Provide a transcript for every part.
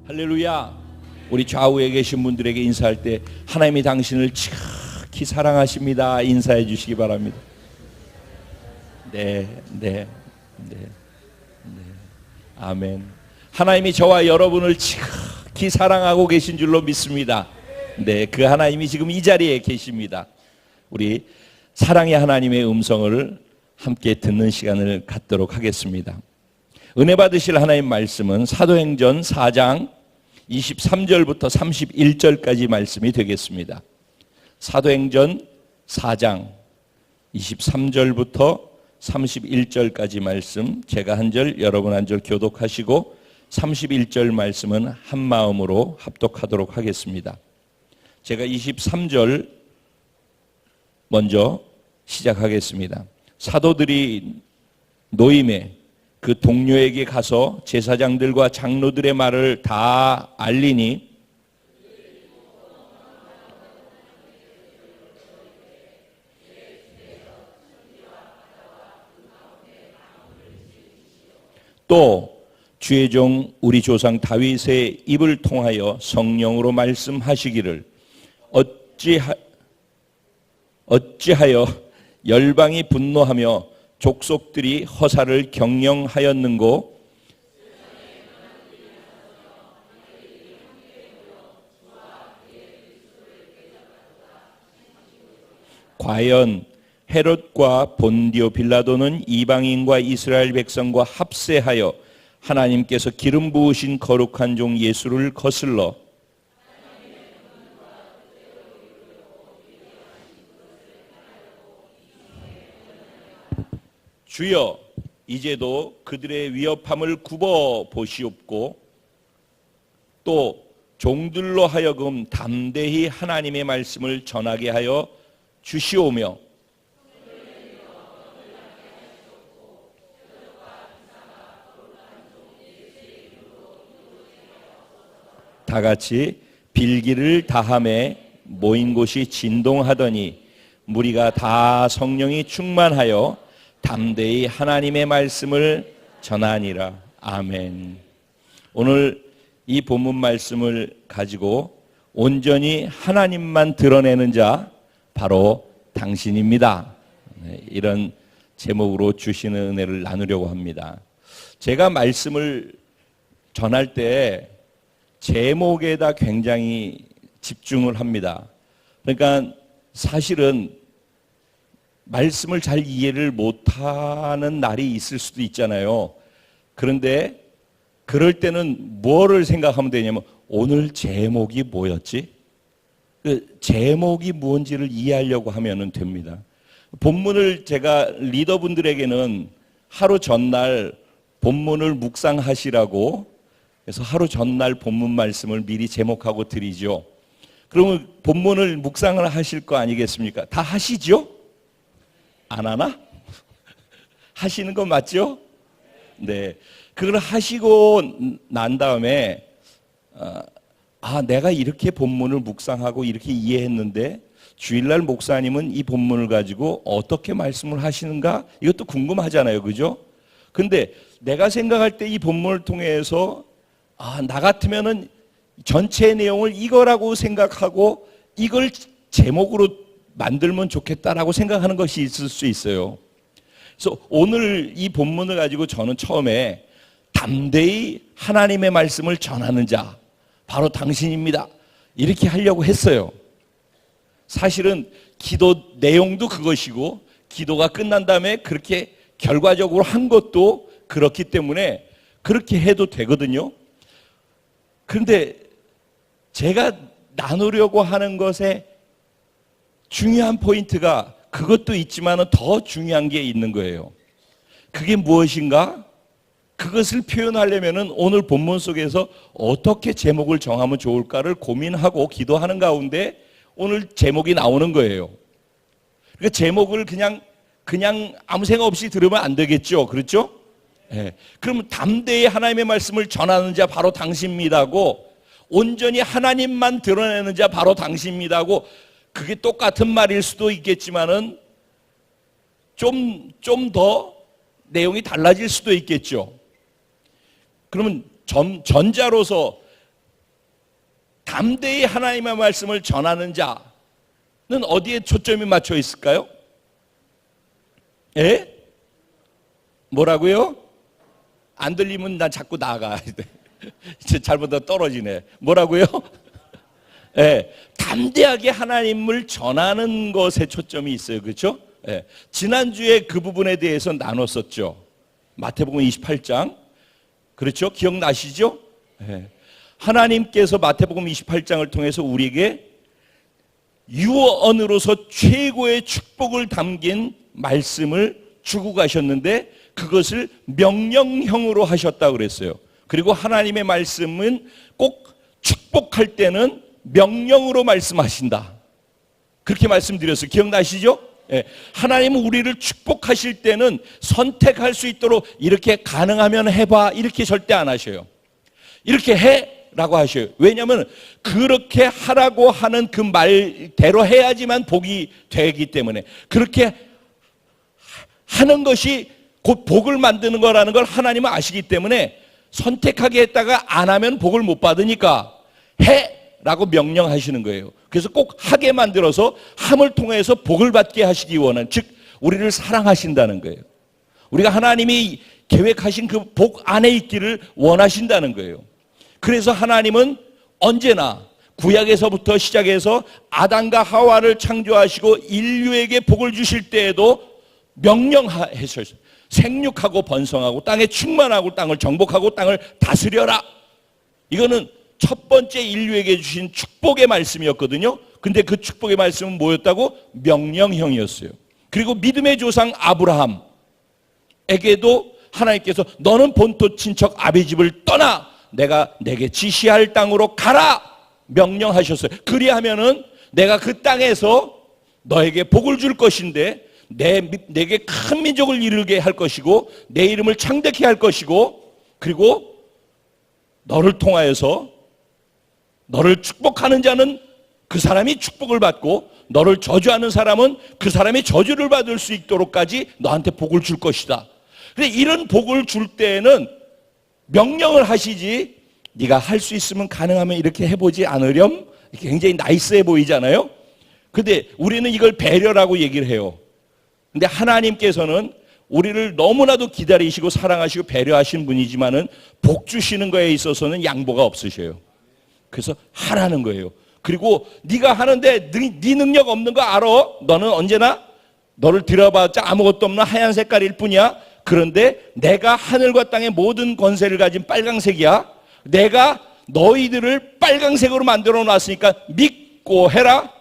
할렐루야. 우리 좌우에 계신 분들에게 인사할 때 하나님이 당신을 지극히 사랑하십니다 인사해 주시기 바랍니다. 네. 아멘. 하나님이 저와 여러분을 지극히 사랑하고 계신 줄로 믿습니다. 네, 그 하나님이 지금 이 자리에 계십니다. 우리 사랑의 하나님의 음성을 함께 듣는 시간을 갖도록 하겠습니다. 은혜 받으실 하나님 말씀은 사도행전 4장 23절부터 31절까지 말씀이 되겠습니다. 사도행전 4장 23절부터 31절까지 말씀, 제가 한 절, 여러분 한 절 교독하시고 31절 말씀은 한 마음으로 합독하도록 하겠습니다. 제가 23절 먼저 시작하겠습니다. 사도들이 노임에 그 동료에게 가서 제사장들과 장로들의 말을 다 알리니 또 주의 종 우리 조상 다윗의 입을 통하여 성령으로 말씀하시기를 어찌하여 열방이 분노하며 족속들이 허사를 경영하였는고 과연 헤롯과 본디오 빌라도는 이방인과 이스라엘 백성과 합세하여 하나님께서 기름 부으신 거룩한 종 예수를 거슬러 주여 이제도 그들의 위협함을 굽어 보시옵고 또 종들로 하여금 담대히 하나님의 말씀을 전하게 하여 주시오며 다같이 빌기를 다함에 모인 곳이 진동하더니 무리가 다 성령이 충만하여 담대히 하나님의 말씀을 전하니라. 아멘. 오늘 이 본문 말씀을 가지고 온전히 하나님만 드러내는 자 바로 당신입니다. 이런 제목으로 주시는 은혜를 나누려고 합니다. 제가 말씀을 전할 때 제목에다 굉장히 집중을 합니다. 그러니까 사실은 말씀을 잘 이해를 못하는 날이 있을 수도 있잖아요. 그런데 그럴 때는 뭐를 생각하면 되냐면 오늘 제목이 뭐였지? 그 제목이 무엇인지를 이해하려고 하면 됩니다. 본문을 제가 리더분들에게는 하루 전날 본문을 묵상하시라고 그래서 하루 전날 본문 말씀을 미리 제목하고 드리죠. 그러면 본문을 묵상을 하실 거 아니겠습니까? 다 하시죠? 안 하나? 하시는 거 맞죠? 네. 그걸 하시고 난 다음에 내가 이렇게 본문을 묵상하고 이렇게 이해했는데 주일날 목사님은 이 본문을 가지고 어떻게 말씀을 하시는가? 이것도 궁금하잖아요. 그죠? 근데 내가 생각할 때 이 본문을 통해서 나 같으면은 전체 내용을 이거라고 생각하고 이걸 제목으로 만들면 좋겠다라고 생각하는 것이 있을 수 있어요. 그래서 오늘 이 본문을 가지고 저는 처음에 담대히 하나님의 말씀을 전하는 자 바로 당신입니다. 이렇게 하려고 했어요. 사실은 기도 내용도 그것이고 기도가 끝난 다음에 그렇게 결과적으로 한 것도 그렇기 때문에 그렇게 해도 되거든요. 그런데 제가 나누려고 하는 것에 중요한 포인트가 그것도 있지만 더 중요한 게 있는 거예요. 그게 무엇인가? 그것을 표현하려면 오늘 본문 속에서 어떻게 제목을 정하면 좋을까를 고민하고 기도하는 가운데 오늘 제목이 나오는 거예요. 그러니까 제목을 그냥 아무 생각 없이 들으면 안 되겠죠. 그렇죠? 네. 그러면 담대히 하나님의 말씀을 전하는 자 바로 당신입니다고 온전히 하나님만 드러내는 자 바로 당신입니다고 그게 똑같은 말일 수도 있겠지만은 좀 더 내용이 달라질 수도 있겠죠. 그러면 전자로서 담대히 하나님의 말씀을 전하는 자는 어디에 초점이 맞춰 있을까요? 예? 뭐라고요? 안 들리면 난 자꾸 나가. 잘못하다 떨어지네. 뭐라고요? 예, 담대하게 하나님을 전하는 것에 초점이 있어요. 그렇죠? 예, 지난주에 그 부분에 대해서 나눴었죠. 마태복음 28장. 그렇죠? 기억나시죠? 예. 하나님께서 마태복음 28장을 통해서 우리에게 유언으로서 최고의 축복을 담긴 말씀을 주고 가셨는데 그것을 명령형으로 하셨다고 그랬어요. 그리고 하나님의 말씀은 꼭 축복할 때는 명령으로 말씀하신다. 그렇게 말씀드렸어요. 기억나시죠? 예. 하나님은 우리를 축복하실 때는 선택할 수 있도록 이렇게 가능하면 해봐 이렇게 절대 안 하셔요. 이렇게 해 라고 하셔요. 왜냐하면 그렇게 하라고 하는 그 말대로 해야지만 복이 되기 때문에 그렇게 하는 것이 곧 복을 만드는 거라는 걸 하나님은 아시기 때문에 선택하게 했다가 안 하면 복을 못 받으니까 해 라고 명령하시는 거예요. 그래서 꼭 하게 만들어서 함을 통해서 복을 받게 하시기 원하는, 즉 우리를 사랑하신다는 거예요. 우리가 하나님이 계획하신 그 복 안에 있기를 원하신다는 거예요. 그래서 하나님은 언제나 구약에서부터 시작해서 아담과 하와를 창조하시고 인류에게 복을 주실 때에도 명령하셨어요. 생육하고 번성하고 땅에 충만하고 땅을 정복하고 땅을 다스려라. 이거는 첫 번째 인류에게 주신 축복의 말씀이었거든요. 근데 그 축복의 말씀은 뭐였다고? 명령형이었어요. 그리고 믿음의 조상 아브라함에게도 하나님께서 너는 본토 친척 아비 집을 떠나 내가 내게 지시할 땅으로 가라 명령하셨어요. 그리하면은 내가 그 땅에서 너에게 복을 줄 것인데 내게 큰 민족을 이루게 할 것이고 내 이름을 창대케 할 것이고 그리고 너를 통하여서 너를 축복하는 자는 그 사람이 축복을 받고 너를 저주하는 사람은 그 사람이 저주를 받을 수 있도록까지 너한테 복을 줄 것이다. 그런데 이런 복을 줄 때에는 명령을 하시지 네가 할 수 있으면 가능하면 이렇게 해보지 않으렴? 굉장히 나이스해 보이잖아요. 근데 우리는 이걸 배려라고 얘기를 해요. 근데 하나님께서는 우리를 너무나도 기다리시고 사랑하시고 배려하신 분이지만은 복 주시는 거에 있어서는 양보가 없으셔요. 그래서 하라는 거예요. 그리고 네가 하는데 네 능력 없는 거 알아? 너는 언제나 너를 들여봤자 아무것도 없는 하얀 색깔일 뿐이야. 그런데 내가 하늘과 땅의 모든 권세를 가진 빨강색이야. 내가 너희들을 빨강색으로 만들어 놨으니까 믿고 해라.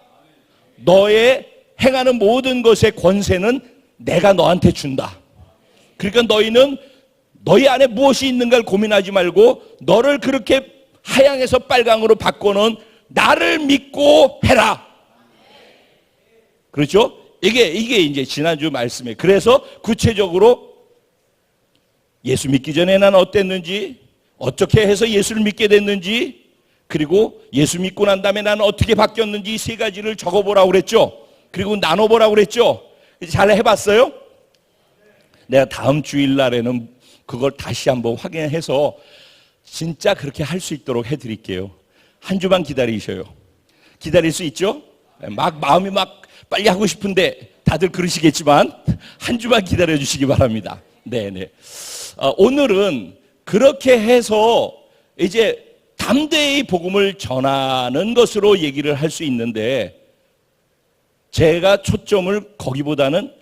너의 행하는 모든 것의 권세는 내가 너한테 준다. 그러니까 너희는 너희 안에 무엇이 있는가를 고민하지 말고 너를 그렇게 하양에서 빨강으로 바꿔놓은 나를 믿고 해라. 그렇죠? 이게 이제 지난주 말씀이에요. 그래서 구체적으로 예수 믿기 전에 난 어땠는지, 어떻게 해서 예수를 믿게 됐는지, 그리고 예수 믿고 난 다음에 나는 어떻게 바뀌었는지 세 가지를 적어보라고 그랬죠. 그리고 나눠보라고 그랬죠. 잘 해봤어요? 내가 다음 주일날에는 그걸 다시 한번 확인해서 진짜 그렇게 할 수 있도록 해드릴게요. 한 주만 기다리셔요. 기다릴 수 있죠? 마음이 빨리 하고 싶은데 다들 그러시겠지만 한 주만 기다려 주시기 바랍니다. 네네. 오늘은 그렇게 해서 이제 담대히 복음을 전하는 것으로 얘기를 할 수 있는데 제가 초점을 거기보다는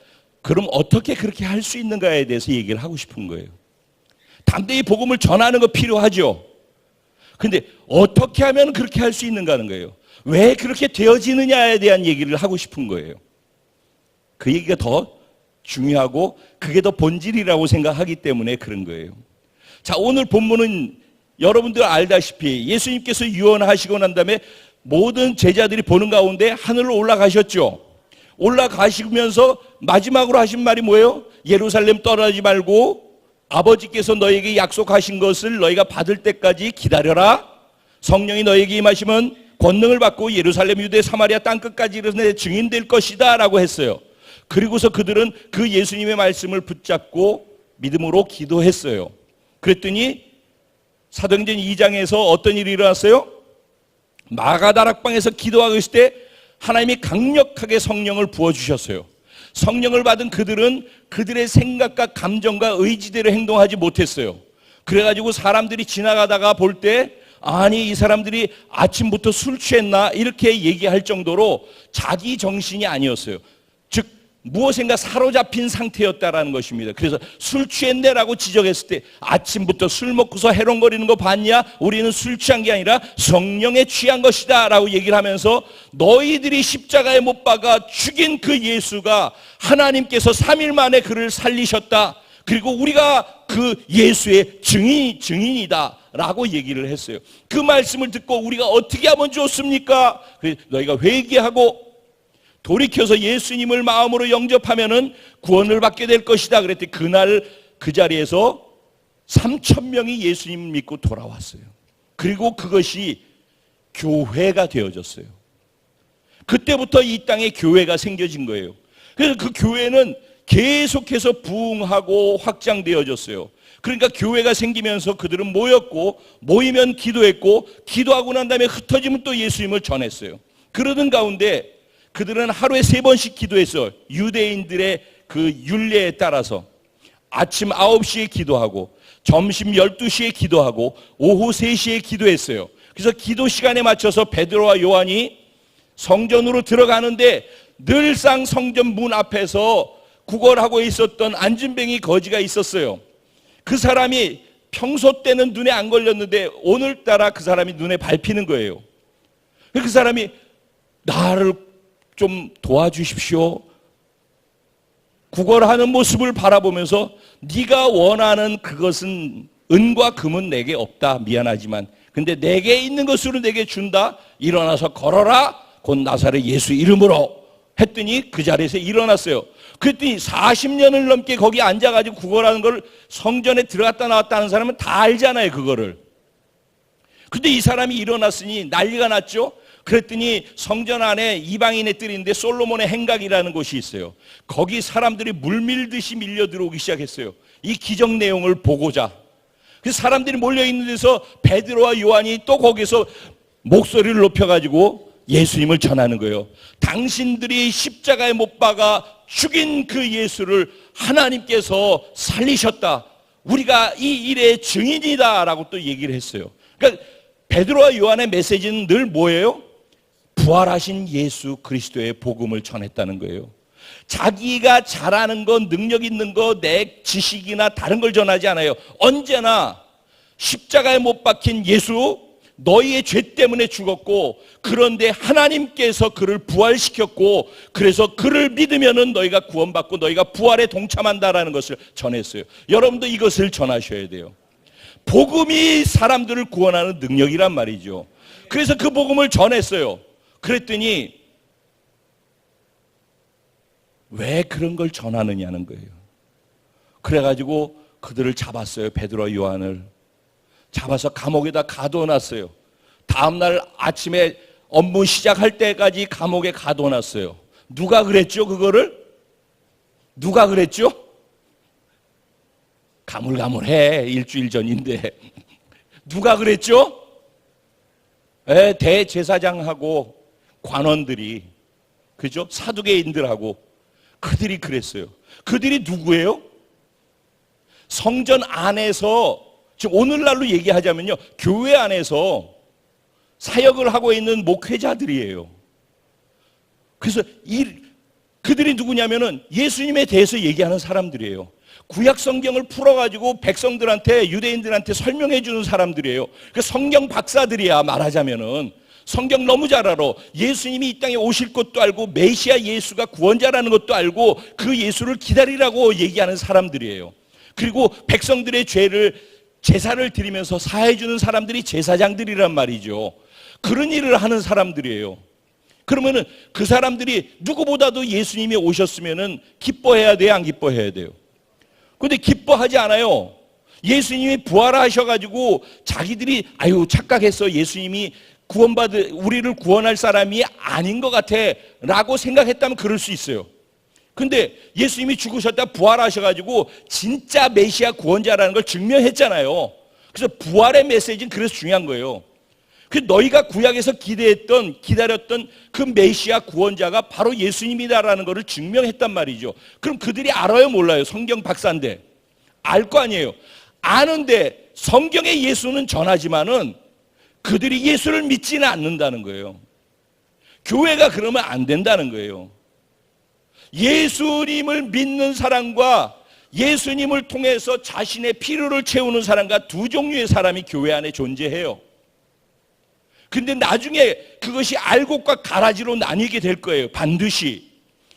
그럼 어떻게 그렇게 할 수 있는가에 대해서 얘기를 하고 싶은 거예요. 담대히 복음을 전하는 거 필요하죠. 근데 어떻게 하면 그렇게 할 수 있는가 하는 거예요. 왜 그렇게 되어지느냐에 대한 얘기를 하고 싶은 거예요. 그 얘기가 더 중요하고 그게 더 본질이라고 생각하기 때문에 그런 거예요. 자, 오늘 본문은 여러분들 알다시피 예수님께서 유언하시고 난 다음에 모든 제자들이 보는 가운데 하늘로 올라가셨죠. 올라가시면서 마지막으로 하신 말이 뭐예요? 예루살렘 떠나지 말고 아버지께서 너에게 약속하신 것을 너희가 받을 때까지 기다려라. 성령이 너에게 임하시면 권능을 받고 예루살렘, 유대, 사마리아 땅끝까지 내 증인 될 것이다 라고 했어요. 그리고서 그들은 그 예수님의 말씀을 붙잡고 믿음으로 기도했어요. 그랬더니 사도행전 2장에서 어떤 일이 일어났어요? 마가다락방에서 기도하고 있을 때 하나님이 강력하게 성령을 부어주셨어요. 성령을 받은 그들은 그들의 생각과 감정과 의지대로 행동하지 못했어요. 그래가지고 사람들이 지나가다가 볼 때 아니 이 사람들이 아침부터 술 취했나 이렇게 얘기할 정도로 자기 정신이 아니었어요. 즉 무엇인가 사로잡힌 상태였다라는 것입니다. 그래서 술 취했네라고 지적했을 때 아침부터 술 먹고서 해롱거리는 거 봤냐? 우리는 술 취한 게 아니라 성령에 취한 것이다 라고 얘기를 하면서 너희들이 십자가에 못 박아 죽인 그 예수가 하나님께서 3일 만에 그를 살리셨다. 그리고 우리가 그 예수의 증인이다 라고 얘기를 했어요. 그 말씀을 듣고 우리가 어떻게 하면 좋습니까? 너희가 회개하고 돌이켜서 예수님을 마음으로 영접하면은 구원을 받게 될 것이다 그랬더니 그날 그 자리에서 3,000명이 예수님을 믿고 돌아왔어요. 그리고 그것이 교회가 되어졌어요. 그때부터 이 땅에 교회가 생겨진 거예요. 그래서 그 교회는 계속해서 부흥하고 확장되어졌어요. 그러니까 교회가 생기면서 그들은 모였고 모이면 기도했고 기도하고 난 다음에 흩어지면 또 예수님을 전했어요. 그러던 가운데 그들은 하루에 3번씩 기도했어요. 유대인들의 그 율례에 따라서 아침 9시에 기도하고 점심 12시에 기도하고 오후 3시에 기도했어요. 그래서 기도 시간에 맞춰서 베드로와 요한이 성전으로 들어가는데 늘상 성전 문 앞에서 구걸하고 있었던 안진뱅이 거지가 있었어요. 그 사람이 평소 때는 눈에 안 걸렸는데 오늘따라 그 사람이 눈에 밟히는 거예요. 그 사람이 나를 좀 도와주십시오. 구걸하는 모습을 바라보면서 네가 원하는 그것은 은과 금은 내게 없다. 미안하지만 근데 내게 있는 것으로 내게 준다. 일어나서 걸어라. 곧 나사렛 예수 이름으로 했더니 그 자리에서 일어났어요. 그랬더니 40년을 넘게 거기 앉아가지고 구걸하는 걸 성전에 들어갔다 나왔다 하는 사람은 다 알잖아요. 그거를. 근데 이 사람이 일어났으니 난리가 났죠. 그랬더니 성전 안에 이방인의 뜰인데 솔로몬의 행각이라는 곳이 있어요. 거기 사람들이 물밀듯이 밀려 들어오기 시작했어요. 이 기적 내용을 보고자. 그래서 사람들이 몰려있는 데서 베드로와 요한이 또 거기서 목소리를 높여가지고 예수님을 전하는 거예요. 당신들이 십자가에 못 박아 죽인 그 예수를 하나님께서 살리셨다. 우리가 이 일의 증인이다 라고 또 얘기를 했어요. 그러니까 베드로와 요한의 메시지는 늘 뭐예요? 부활하신 예수 그리스도의 복음을 전했다는 거예요. 자기가 잘하는 거, 능력 있는 거, 내 지식이나 다른 걸 전하지 않아요. 언제나 십자가에 못 박힌 예수, 너희의 죄 때문에 죽었고 그런데 하나님께서 그를 부활시켰고 그래서 그를 믿으면은 너희가 구원받고 너희가 부활에 동참한다라는 것을 전했어요. 여러분도 이것을 전하셔야 돼요. 복음이 사람들을 구원하는 능력이란 말이죠. 그래서 그 복음을 전했어요. 그랬더니 왜 그런 걸 전하느냐는 거예요. 그래가지고 그들을 잡았어요. 베드로와 요한을 잡아서 감옥에다 가둬놨어요. 다음날 아침에 업무 시작할 때까지 감옥에 가둬놨어요. 누가 그랬죠? 그거를? 누가 그랬죠? 가물가물해. 일주일 전인데 누가 그랬죠? 대제사장하고 관원들이, 그죠? 사두개인들하고 그들이 그랬어요. 그들이 누구예요? 성전 안에서, 지금 오늘날로 얘기하자면요, 교회 안에서 사역을 하고 있는 목회자들이에요. 그래서 그들이 누구냐면은 예수님에 대해서 얘기하는 사람들이에요. 구약 성경을 풀어가지고 백성들한테, 유대인들한테 설명해 주는 사람들이에요. 그 성경 박사들이야, 말하자면은. 성경 너무 잘 알아. 예수님이 이 땅에 오실 것도 알고 메시아 예수가 구원자라는 것도 알고 그 예수를 기다리라고 얘기하는 사람들이에요. 그리고 백성들의 죄를, 제사를 드리면서 사해 주는 사람들이 제사장들이란 말이죠. 그런 일을 하는 사람들이에요. 그러면은 그 사람들이 누구보다도 예수님이 오셨으면은 기뻐해야 돼요, 안 기뻐해야 돼요? 근데 기뻐하지 않아요. 예수님이 부활하셔가지고 자기들이 아유 착각했어, 예수님이 우리를 구원할 사람이 아닌 것 같아 라고 생각했다면 그럴 수 있어요. 근데 예수님이 죽으셨다 부활하셔가지고 진짜 메시아 구원자라는 걸 증명했잖아요. 그래서 부활의 메시지는 그래서 중요한 거예요. 그 너희가 구약에서 기다렸던 그 메시아 구원자가 바로 예수님이다라는 것을 증명했단 말이죠. 그럼 그들이 알아요, 몰라요? 성경 박사인데. 알 거 아니에요. 아는데 성경의 예수는 전하지만은 그들이 예수를 믿지는 않는다는 거예요. 교회가 그러면 안 된다는 거예요. 예수님을 믿는 사람과 예수님을 통해서 자신의 필요를 채우는 사람과 두 종류의 사람이 교회 안에 존재해요. 근데 나중에 그것이 알곡과 가라지로 나뉘게 될 거예요. 반드시.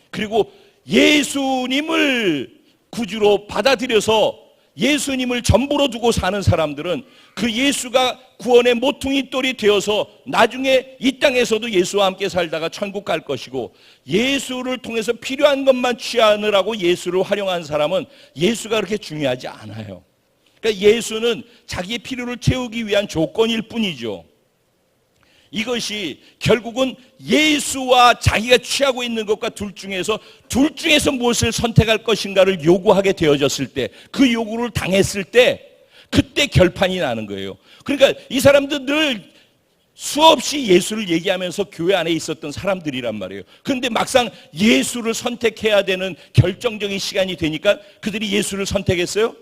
그리고 예수님을 구주로 받아들여서 예수님을 전부로 두고 사는 사람들은 그 예수가 구원의 모퉁이 돌이 되어서 나중에 이 땅에서도 예수와 함께 살다가 천국 갈 것이고, 예수를 통해서 필요한 것만 취하느라고 예수를 활용한 사람은 예수가 그렇게 중요하지 않아요. 그러니까 예수는 자기의 필요를 채우기 위한 조건일 뿐이죠. 이것이 결국은 예수와 자기가 취하고 있는 것과 둘 중에서 무엇을 선택할 것인가를 요구하게 되어졌을 때, 그 요구를 당했을 때 그때 결판이 나는 거예요. 그러니까 이 사람들 늘 수없이 예수를 얘기하면서 교회 안에 있었던 사람들이란 말이에요. 그런데 막상 예수를 선택해야 되는 결정적인 시간이 되니까 그들이 예수를 선택했어요?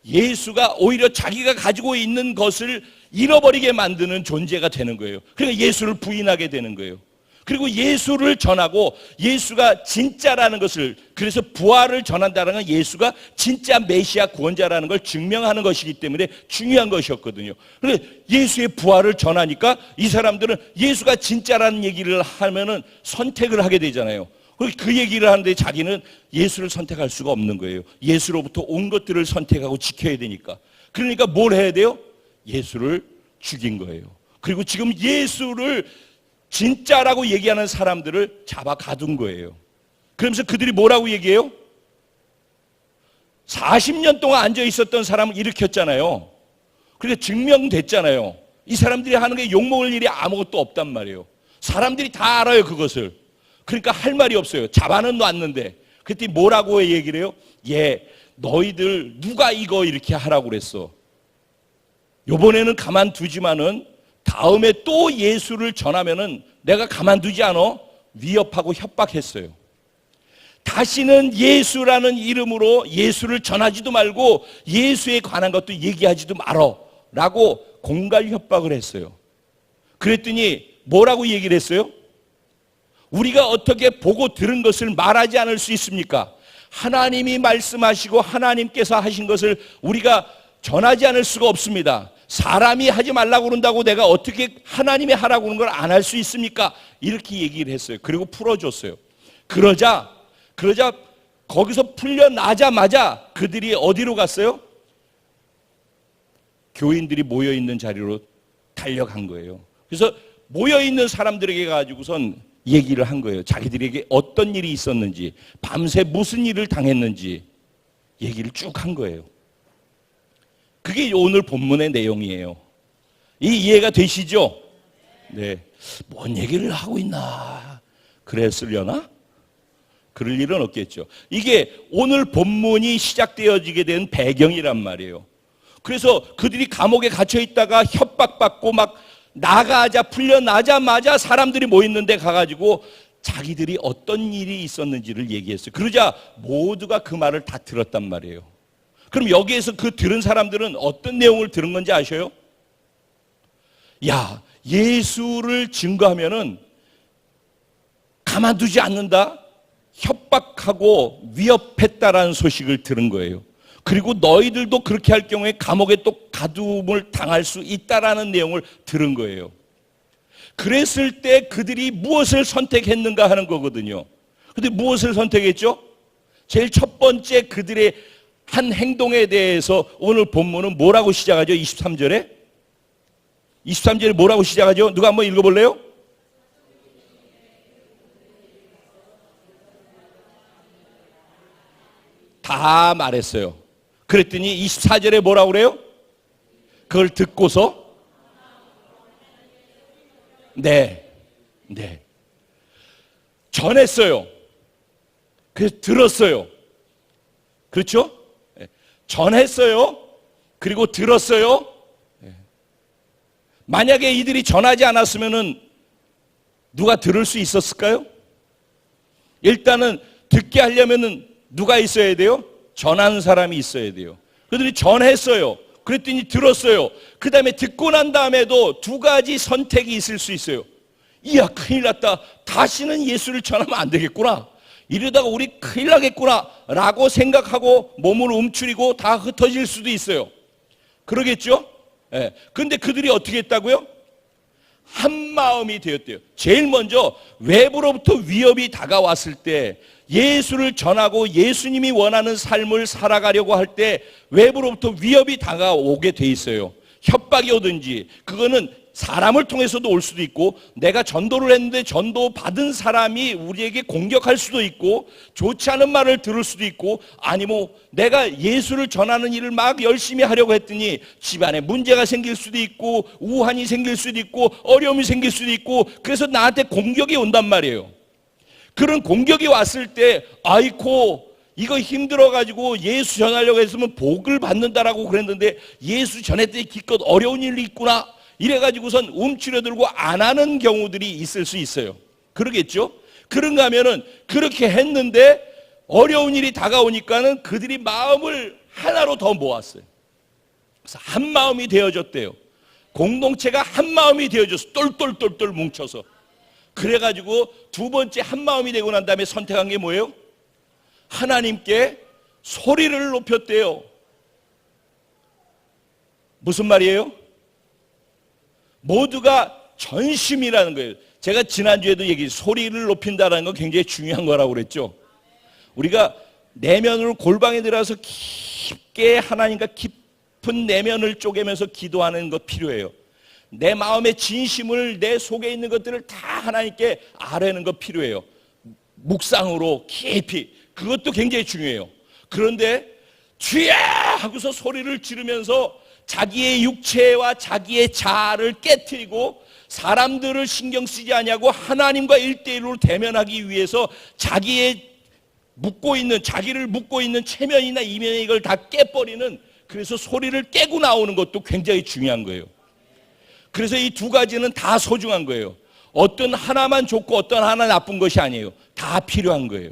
예수가 오히려 자기가 가지고 있는 것을 잃어버리게 만드는 존재가 되는 거예요. 그러니까 예수를 부인하게 되는 거예요. 그리고 예수를 전하고 예수가 진짜라는 것을, 그래서 부활을 전한다는 건 예수가 진짜 메시아 구원자라는 걸 증명하는 것이기 때문에 중요한 것이었거든요. 그런데 예수의 부활을 전하니까 이 사람들은 예수가 진짜라는 얘기를 하면은 선택을 하게 되잖아요. 그 얘기를 하는데 자기는 예수를 선택할 수가 없는 거예요. 예수로부터 온 것들을 선택하고 지켜야 되니까. 그러니까 뭘 해야 돼요? 예수를 죽인 거예요. 그리고 지금 예수를 진짜라고 얘기하는 사람들을 잡아 가둔 거예요. 그러면서 그들이 뭐라고 얘기해요? 40년 동안 앉아 있었던 사람을 일으켰잖아요. 그러니까 증명됐잖아요. 이 사람들이 하는 게 욕먹을 일이 아무것도 없단 말이에요. 사람들이 다 알아요, 그것을. 그러니까 할 말이 없어요. 잡아는 놨는데. 그때 뭐라고 얘기를 해요? 너희들 누가 이거 이렇게 하라고 그랬어. 요번에는 가만두지만은 다음에 또 예수를 전하면은 내가 가만두지 않아? 위협하고 협박했어요. 다시는 예수라는 이름으로 예수를 전하지도 말고 예수에 관한 것도 얘기하지도 말어 라고 공갈 협박을 했어요. 그랬더니 뭐라고 얘기를 했어요? 우리가 어떻게 보고 들은 것을 말하지 않을 수 있습니까? 하나님이 말씀하시고 하나님께서 하신 것을 우리가 전하지 않을 수가 없습니다. 사람이 하지 말라고 그런다고 내가 어떻게 하나님이 하라고 하는 걸 안 할 수 있습니까? 이렇게 얘기를 했어요. 그리고 풀어줬어요. 그러자 거기서 풀려나자마자 그들이 어디로 갔어요? 교인들이 모여있는 자리로 달려간 거예요. 그래서 모여있는 사람들에게 가지고선 얘기를 한 거예요. 자기들에게 어떤 일이 있었는지, 밤새 무슨 일을 당했는지 얘기를 쭉 한 거예요. 그게 오늘 본문의 내용이에요. 이해가 되시죠? 네. 뭔 얘기를 하고 있나? 그랬으려나? 그럴 일은 없겠죠. 이게 오늘 본문이 시작되어지게 된 배경이란 말이에요. 그래서 그들이 감옥에 갇혀 있다가 협박받고 막 나가자 풀려나자마자 사람들이 모였는데 가가지고 자기들이 어떤 일이 있었는지를 얘기했어요. 그러자 모두가 그 말을 다 들었단 말이에요. 그럼 여기에서 그 들은 사람들은 어떤 내용을 들은 건지 아셔요? 야, 예수를 증거하면은 가만두지 않는다? 협박하고 위협했다라는 소식을 들은 거예요. 그리고 너희들도 그렇게 할 경우에 감옥에 또 가둠을 당할 수 있다라는 내용을 들은 거예요. 그랬을 때 그들이 무엇을 선택했는가 하는 거거든요. 근데 무엇을 선택했죠? 제일 첫 번째 그들의 한 행동에 대해서 오늘 본문은 뭐라고 시작하죠? 23절에? 23절에 뭐라고 시작하죠? 누가 한번 읽어볼래요? 다 말했어요. 그랬더니 24절에 뭐라고 그래요? 그걸 듣고서 네. 전했어요. 그래서 들었어요. 그렇죠? 전했어요. 그리고 들었어요. 만약에 이들이 전하지 않았으면은 누가 들을 수 있었을까요? 일단은 듣게 하려면은 누가 있어야 돼요? 전하는 사람이 있어야 돼요. 그들이 전했어요. 그랬더니 들었어요. 그 다음에 듣고 난 다음에도 두 가지 선택이 있을 수 있어요. 이야, 큰일 났다. 다시는 예수를 전하면 안 되겠구나. 이러다가 우리 큰일 나겠구나 라고 생각하고 몸을 움츠리고 다 흩어질 수도 있어요. 그러겠죠? 예. 근데 그들이 어떻게 했다고요? 한 마음이 되었대요. 제일 먼저 외부로부터 위협이 다가왔을 때, 예수를 전하고 예수님이 원하는 삶을 살아가려고 할 때 외부로부터 위협이 다가오게 돼 있어요. 협박이 오든지, 그거는 사람을 통해서도 올 수도 있고, 내가 전도를 했는데 전도 받은 사람이 우리에게 공격할 수도 있고, 좋지 않은 말을 들을 수도 있고, 아니면 내가 예수를 전하는 일을 막 열심히 하려고 했더니 집안에 문제가 생길 수도 있고, 우환이 생길 수도 있고, 어려움이 생길 수도 있고, 그래서 나한테 공격이 온단 말이에요. 그런 공격이 왔을 때, 아이고 이거 힘들어가지고 예수 전하려고 했으면 복을 받는다라고 그랬는데 예수 전했더니 기껏 어려운 일이 있구나, 이래가지고선 움츠려들고 안 하는 경우들이 있을 수 있어요. 그러겠죠? 그런가 하면은 그렇게 했는데 어려운 일이 다가오니까는 그들이 마음을 하나로 더 모았어요. 그래서 한 마음이 되어졌대요. 공동체가 한 마음이 되어져서 똘똘똘똘 뭉쳐서, 그래가지고 두 번째 한 마음이 되고 난 다음에 선택한 게 뭐예요? 하나님께 소리를 높였대요. 무슨 말이에요? 모두가 전심이라는 거예요. 제가 지난주에도 소리를 높인다는 건 굉장히 중요한 거라고 그랬죠. 우리가 내면으로 골방에 들어가서 깊게 하나님과 깊은 내면을 쪼개면서 기도하는 것 필요해요. 내 마음의 진심을, 내 속에 있는 것들을 다 하나님께 아뢰는 것 필요해요. 묵상으로 깊이. 그것도 굉장히 중요해요. 그런데 주야 하고서 소리를 지르면서 자기의 육체와 자기의 자아를 깨트리고 사람들을 신경 쓰지 아니하고 하나님과 1대1로 대면하기 위해서 자기를 묶고 있는 체면이나 이면에 이걸 다 깨버리는, 그래서 소리를 깨고 나오는 것도 굉장히 중요한 거예요. 그래서 이 두 가지는 다 소중한 거예요. 어떤 하나만 좋고 어떤 하나 나쁜 것이 아니에요. 다 필요한 거예요.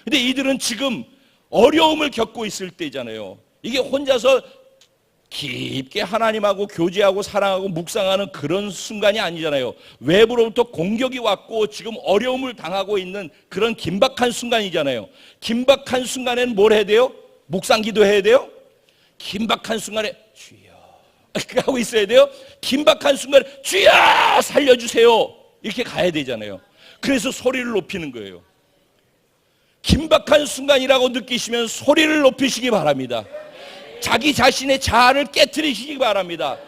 근데 이들은 지금 어려움을 겪고 있을 때잖아요. 이게 혼자서 깊게 하나님하고 교제하고 사랑하고 묵상하는 그런 순간이 아니잖아요. 외부로부터 공격이 왔고 지금 어려움을 당하고 있는 그런 긴박한 순간이잖아요. 긴박한 순간에는 뭘 해야 돼요? 묵상 기도해야 돼요? 긴박한 순간에 주여 이렇게 하고 있어야 돼요? 긴박한 순간에 주여 살려주세요 이렇게 가야 되잖아요. 그래서 소리를 높이는 거예요. 긴박한 순간이라고 느끼시면 소리를 높이시기 바랍니다. 자기 자신의 자아를 깨트리시기 바랍니다.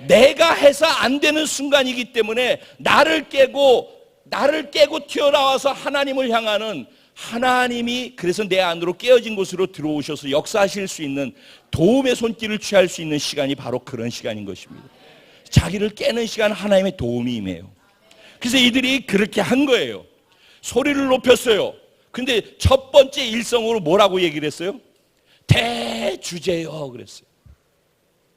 내가 해서 안 되는 순간이기 때문에 나를 깨고 튀어나와서 하나님을 향하는, 하나님이 그래서 내 안으로 깨어진 곳으로 들어오셔서 역사하실 수 있는, 도움의 손길을 취할 수 있는 시간이 바로 그런 시간인 것입니다. 자기를 깨는 시간, 하나님의 도움이 임해요. 그래서 이들이 그렇게 한 거예요. 소리를 높였어요. 근데 첫 번째 일성으로 뭐라고 얘기를 했어요? 대주제여 그랬어요.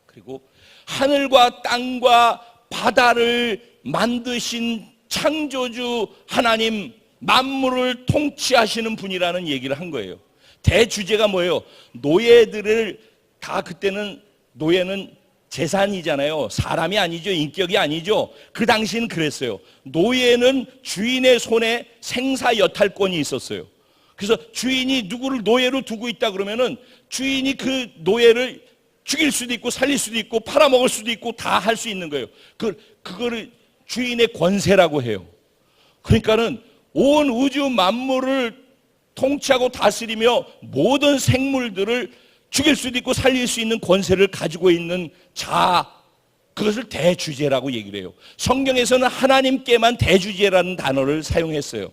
그리고 하늘과 땅과 바다를 만드신 창조주 하나님, 만물을 통치하시는 분이라는 얘기를 한 거예요. 대주제가 뭐예요? 노예들을 다, 그때는 노예는 재산이잖아요. 사람이 아니죠. 인격이 아니죠. 그 당시는 그랬어요. 노예는 주인의 손에 생사 여탈권이 있었어요. 그래서 주인이 누구를 노예로 두고 있다 그러면은 주인이 그 노예를 죽일 수도 있고 살릴 수도 있고 팔아먹을 수도 있고 다 할 수 있는 거예요. 그거를 주인의 권세라고 해요. 그러니까는 온 우주 만물을 통치하고 다스리며 모든 생물들을 죽일 수도 있고 살릴 수 있는 권세를 가지고 있는 자, 그것을 대주제라고 얘기를 해요. 성경에서는 하나님께만 대주제라는 단어를 사용했어요.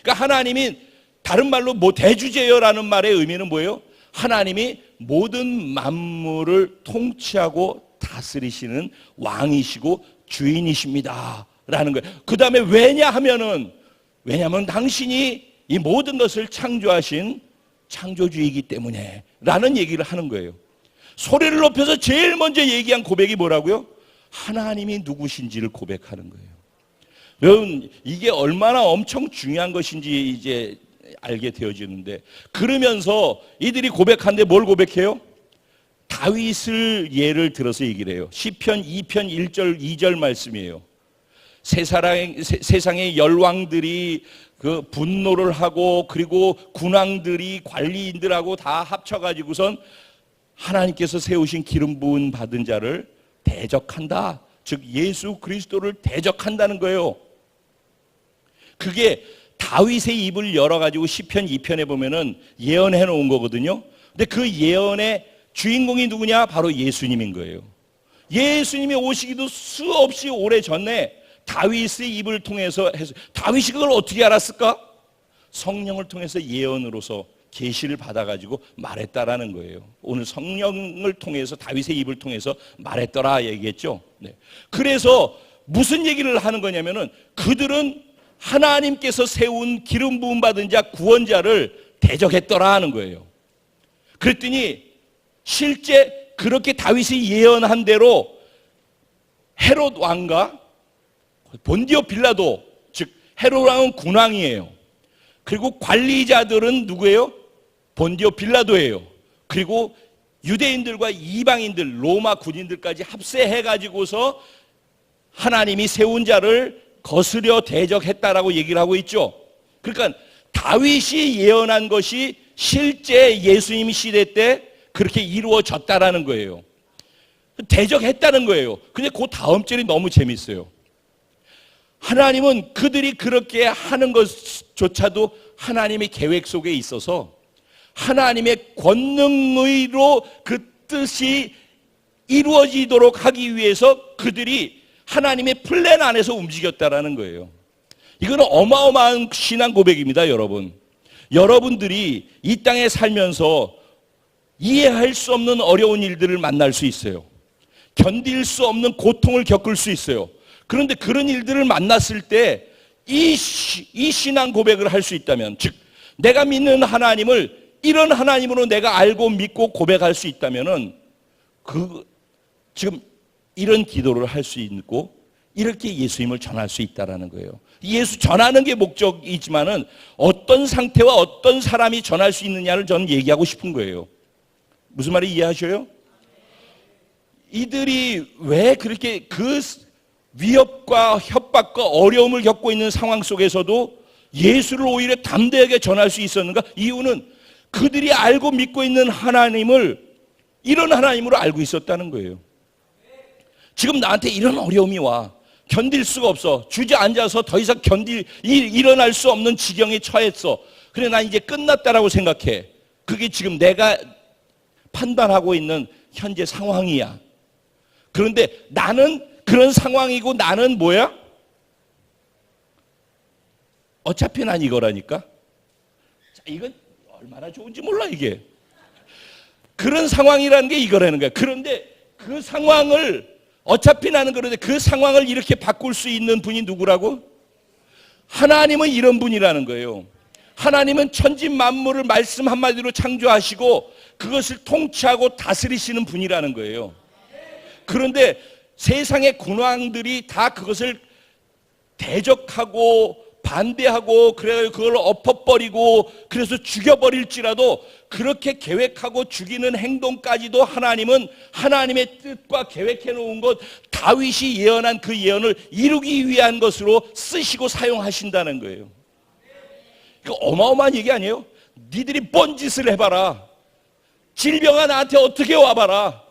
그러니까 하나님이, 다른 말로 대주제여라는 말의 의미는 뭐예요? 하나님이 모든 만물을 통치하고 다스리시는 왕이시고 주인이십니다 라는 거예요. 그 다음에 왜냐하면 당신이 이 모든 것을 창조하신 창조주이기 때문에 라는 얘기를 하는 거예요. 소리를 높여서 제일 먼저 얘기한 고백이 뭐라고요? 하나님이 누구신지를 고백하는 거예요. 여러분, 이게 얼마나 엄청 중요한 것인지 이제 알게 되어지는데, 그러면서 이들이 고백하는데 뭘 고백해요? 다윗을 예를 들어서 얘기를 해요. 시편 2편 1절 2절 말씀이에요. 세상의 열왕들이 그 분노를 하고, 그리고 군왕들이 관리인들하고 다 합쳐가지고선 하나님께서 세우신 기름 부은 받은 자를 대적한다. 즉 예수 그리스도를 대적한다는 거예요. 그게 다윗의 입을 열어가지고 시편 2편에 보면은 예언해 놓은 거거든요. 근데 그 예언의 주인공이 누구냐? 바로 예수님인 거예요. 예수님이 오시기도 수없이 오래 전에 다윗의 입을 통해서 해서, 다윗이 그걸 어떻게 알았을까? 성령을 통해서 예언으로서 계시를 받아가지고 말했다라는 거예요. 오늘 성령을 통해서 다윗의 입을 통해서 말했더라 얘기했죠. 네. 그래서 무슨 얘기를 하는 거냐면은 그들은 하나님께서 세운 기름 부음 받은 자 구원자를 대적했더라 하는 거예요. 그랬더니 실제 그렇게 다윗이 예언한 대로 헤롯 왕과 본디오 빌라도, 즉 헤롯 왕은 군왕이에요. 그리고 관리자들은 누구예요? 본디오 빌라도예요. 그리고 유대인들과 이방인들, 로마 군인들까지 합세해가지고서 하나님이 세운 자를 거스려 대적했다라고 얘기를 하고 있죠. 그러니까 다윗이 예언한 것이 실제 예수님 시대 때 그렇게 이루어졌다라는 거예요. 대적했다는 거예요. 근데 그 다음 절이 너무 재밌어요. 하나님은 그들이 그렇게 하는 것조차도 하나님의 계획 속에 있어서 하나님의 권능의로 그 뜻이 이루어지도록 하기 위해서 그들이 하나님의 플랜 안에서 움직였다라는 거예요. 이거는 어마어마한 신앙 고백입니다, 여러분. 여러분들이 이 땅에 살면서 이해할 수 없는 어려운 일들을 만날 수 있어요. 견딜 수 없는 고통을 겪을 수 있어요. 그런데 그런 일들을 만났을 때 이 신앙 고백을 할 수 있다면, 즉 내가 믿는 하나님을 이런 하나님으로 내가 알고 믿고 고백할 수 있다면은 지금 이런 기도를 할 수 있고 이렇게 예수님을 전할 수 있다라는 거예요. 예수 전하는 게 목적이지만은 어떤 상태와 어떤 사람이 전할 수 있느냐를 저는 얘기하고 싶은 거예요. 무슨 말인지 이해하셔요? 이들이 왜 그렇게 그 위협과 협박과 어려움을 겪고 있는 상황 속에서도 예수를 오히려 담대하게 전할 수 있었는가? 이유는 그들이 알고 믿고 있는 하나님을 이런 하나님으로 알고 있었다는 거예요. 지금 나한테 이런 어려움이 와. 견딜 수가 없어. 주저앉아서 더 이상 일어날 수 없는 지경에 처했어. 그래, 난 이제 끝났다라고 생각해. 그게 지금 내가 판단하고 있는 현재 상황이야. 그런데 나는 그런 상황이고 나는 뭐야? 어차피 난 이거라니까. 자, 이건 얼마나 좋은지 몰라 이게. 그런 상황이라는 게 이거라는 거야. 그런데 그 상황을 어차피 나는 그런데 그 상황을 이렇게 바꿀 수 있는 분이 누구라고? 하나님은 이런 분이라는 거예요. 하나님은 천지 만물을 말씀 한마디로 창조하시고 그것을 통치하고 다스리시는 분이라는 거예요. 그런데 세상의 군왕들이 다 그것을 대적하고 반대하고 그래서 그걸 엎어버리고 그래서 죽여버릴지라도 그렇게 계획하고 죽이는 행동까지도 하나님은 하나님의 뜻과 계획해 놓은 것, 다윗이 예언한 그 예언을 이루기 위한 것으로 쓰시고 사용하신다는 거예요. 이거 어마어마한 얘기 아니에요? 니들이 뭔 짓을 해봐라. 질병아 나한테 어떻게 와봐라.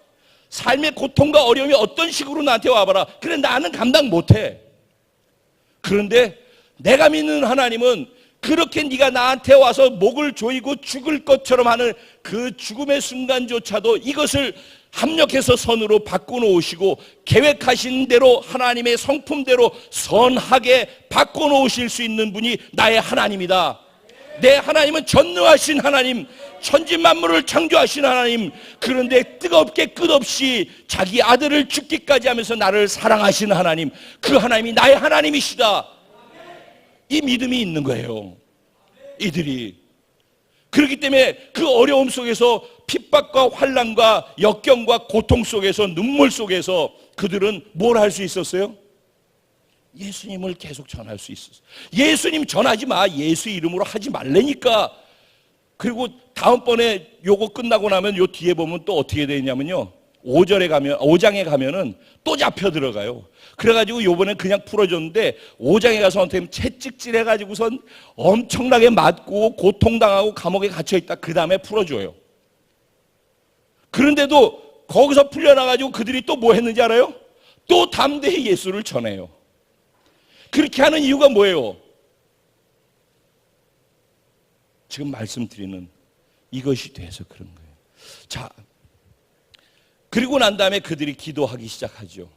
삶의 고통과 어려움이 어떤 식으로 나한테 와봐라. 그래 나는 감당 못해. 그런데 내가 믿는 하나님은 그렇게 네가 나한테 와서 목을 조이고 죽을 것처럼 하는 그 죽음의 순간조차도 이것을 합력해서 선으로 바꿔놓으시고 계획하신 대로 하나님의 성품대로 선하게 바꿔놓으실 수 있는 분이 나의 하나님이다. 내 하나님은 전능하신 하나님, 천지 만물을 창조하신 하나님, 그런데 뜨겁게 끝없이 자기 아들을 죽기까지 하면서 나를 사랑하신 하나님, 그 하나님이 나의 하나님이시다. 이 믿음이 있는 거예요. 이들이. 그렇기 때문에 그 어려움 속에서 핍박과 환난과 역경과 고통 속에서 눈물 속에서 그들은 뭘 할 수 있었어요? 예수님을 계속 전할 수 있었어요. 예수님 전하지 마. 예수 이름으로 하지 말라니까. 그리고 다음번에 요거 끝나고 나면 요 뒤에 보면 또 어떻게 되냐면요. 5장에 가면은 또 잡혀 들어가요. 그래가지고 요번에 그냥 풀어줬는데 5장에 가서 선생님 채찍질 해가지고선 엄청나게 맞고 고통당하고 감옥에 갇혀있다. 그 다음에 풀어줘요. 그런데도 거기서 풀려나가지고 그들이 또 뭐 했는지 알아요? 또 담대히 예수를 전해요. 그렇게 하는 이유가 뭐예요? 지금 말씀드리는 이것이 돼서 그런 거예요. 자, 그리고 난 다음에 그들이 기도하기 시작하죠.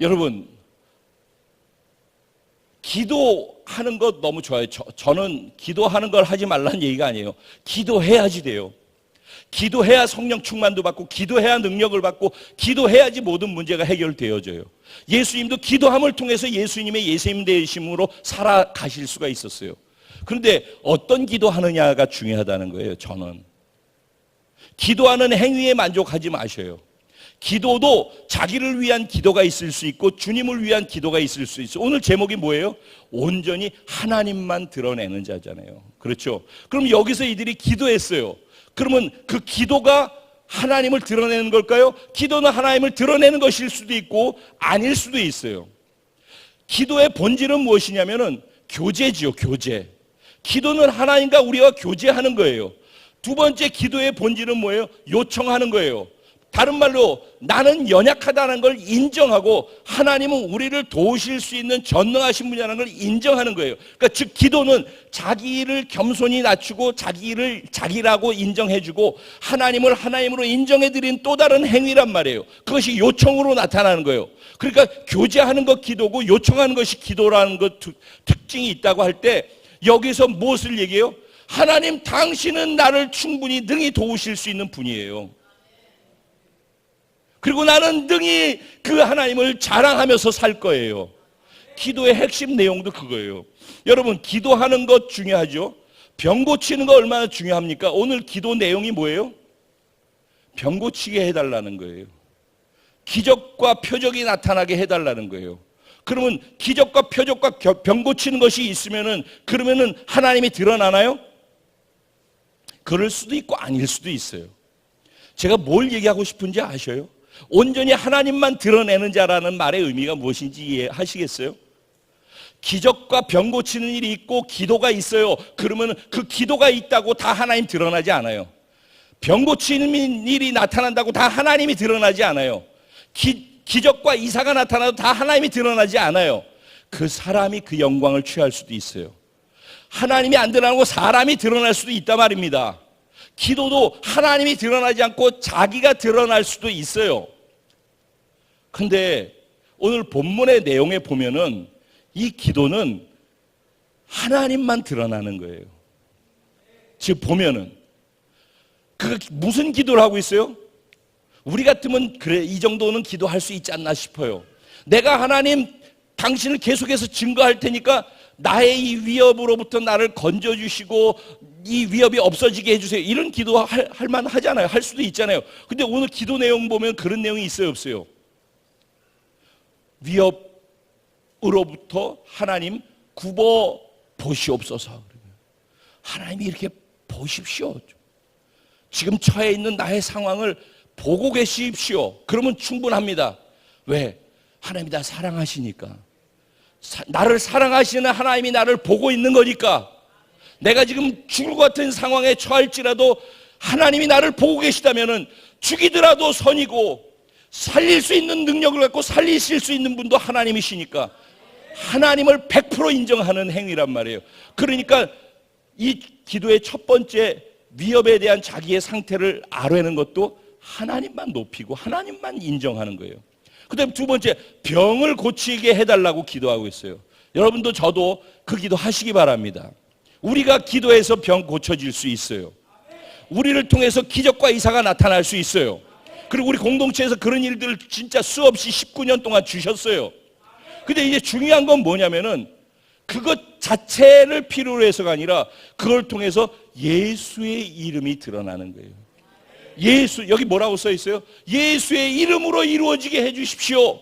여러분, 기도하는 것 너무 좋아요. 저는 기도하는 걸 하지 말라는 얘기가 아니에요. 기도해야지 돼요. 기도해야 성령 충만도 받고, 기도해야 능력을 받고, 기도해야지 모든 문제가 해결되어져요. 예수님도 기도함을 통해서 예수님의 예수님 되심으로 살아가실 수가 있었어요. 그런데 어떤 기도하느냐가 중요하다는 거예요. 저는 기도하는 행위에 만족하지 마셔요. 기도도 자기를 위한 기도가 있을 수 있고 주님을 위한 기도가 있을 수 있어요. 오늘 제목이 뭐예요? 온전히 하나님만 드러내는 자잖아요. 그렇죠? 그럼 여기서 이들이 기도했어요. 그러면 그 기도가 하나님을 드러내는 걸까요? 기도는 하나님을 드러내는 것일 수도 있고 아닐 수도 있어요. 기도의 본질은 무엇이냐면은 교제지요, 교제. 기도는 하나님과 우리와 교제하는 거예요. 두 번째 기도의 본질은 뭐예요? 요청하는 거예요. 다른 말로 나는 연약하다는 걸 인정하고 하나님은 우리를 도우실 수 있는 전능하신 분이라는 걸 인정하는 거예요. 그러니까 즉 기도는 자기를 겸손히 낮추고 자기를 자기라고 인정해주고 하나님을 하나님으로 인정해드린 또 다른 행위란 말이에요. 그것이 요청으로 나타나는 거예요. 그러니까 교제하는 것 기도고 요청하는 것이 기도라는 것 특징이 있다고 할 때 여기서 무엇을 얘기해요? 하나님 당신은 나를 충분히 능히 도우실 수 있는 분이에요. 그리고 나는 능히 그 하나님을 자랑하면서 살 거예요. 기도의 핵심 내용도 그거예요. 여러분, 기도하는 것 중요하죠? 병 고치는 거 얼마나 중요합니까? 오늘 기도 내용이 뭐예요? 병 고치게 해달라는 거예요. 기적과 표적이 나타나게 해달라는 거예요. 그러면 기적과 표적과 병 고치는 것이 있으면은 그러면은 하나님이 드러나나요? 그럴 수도 있고 아닐 수도 있어요. 제가 뭘 얘기하고 싶은지 아셔요? 온전히 하나님만 드러내는 자라는 말의 의미가 무엇인지 이해하시겠어요? 기적과 병 고치는 일이 있고 기도가 있어요. 그러면 그 기도가 있다고 다 하나님 드러나지 않아요. 병 고치는 일이 나타난다고 다 하나님이 드러나지 않아요. 기적과 이사가 나타나도 다 하나님이 드러나지 않아요. 그 사람이 그 영광을 취할 수도 있어요. 하나님이 안 드러나고 사람이 드러날 수도 있단 말입니다. 기도도 하나님이 드러나지 않고 자기가 드러날 수도 있어요. 근데 오늘 본문의 내용에 보면은 이 기도는 하나님만 드러나는 거예요. 지금 보면은 그 무슨 기도를 하고 있어요? 우리 같으면 그래 이 정도는 기도할 수 있지 않나 싶어요. 내가 하나님 당신을 계속해서 증거할 테니까 나의 이 위협으로부터 나를 건져주시고 이 위협이 없어지게 해주세요. 이런 기도 할 만하잖아요. 할 수도 있잖아요. 근데 오늘 기도 내용 보면 그런 내용이 있어요, 없어요? 위협으로부터 하나님 굽어 보시옵소서. 하나님이 이렇게 보십시오. 지금 처해 있는 나의 상황을 보고 계십시오. 그러면 충분합니다. 왜? 하나님이 나 사랑하시니까. 나를 사랑하시는 하나님이 나를 보고 있는 거니까. 내가 지금 죽을 것 같은 상황에 처할지라도 하나님이 나를 보고 계시다면은 죽이더라도 선이고 살릴 수 있는 능력을 갖고 살리실 수 있는 분도 하나님이시니까 하나님을 100% 인정하는 행위란 말이에요. 그러니까 이 기도의 첫 번째 위협에 대한 자기의 상태를 아뢰는 것도 하나님만 높이고 하나님만 인정하는 거예요. 그 다음에 두 번째, 병을 고치게 해달라고 기도하고 있어요. 여러분도 저도 그 기도 하시기 바랍니다. 우리가 기도해서 병 고쳐질 수 있어요. 우리를 통해서 기적과 이사가 나타날 수 있어요. 그리고 우리 공동체에서 그런 일들을 진짜 수없이 19년 동안 주셨어요. 근데 이제 중요한 건 뭐냐면은 그것 자체를 필요로 해서가 아니라 그걸 통해서 예수의 이름이 드러나는 거예요. 예수, 여기 뭐라고 써 있어요? 예수의 이름으로 이루어지게 해 주십시오.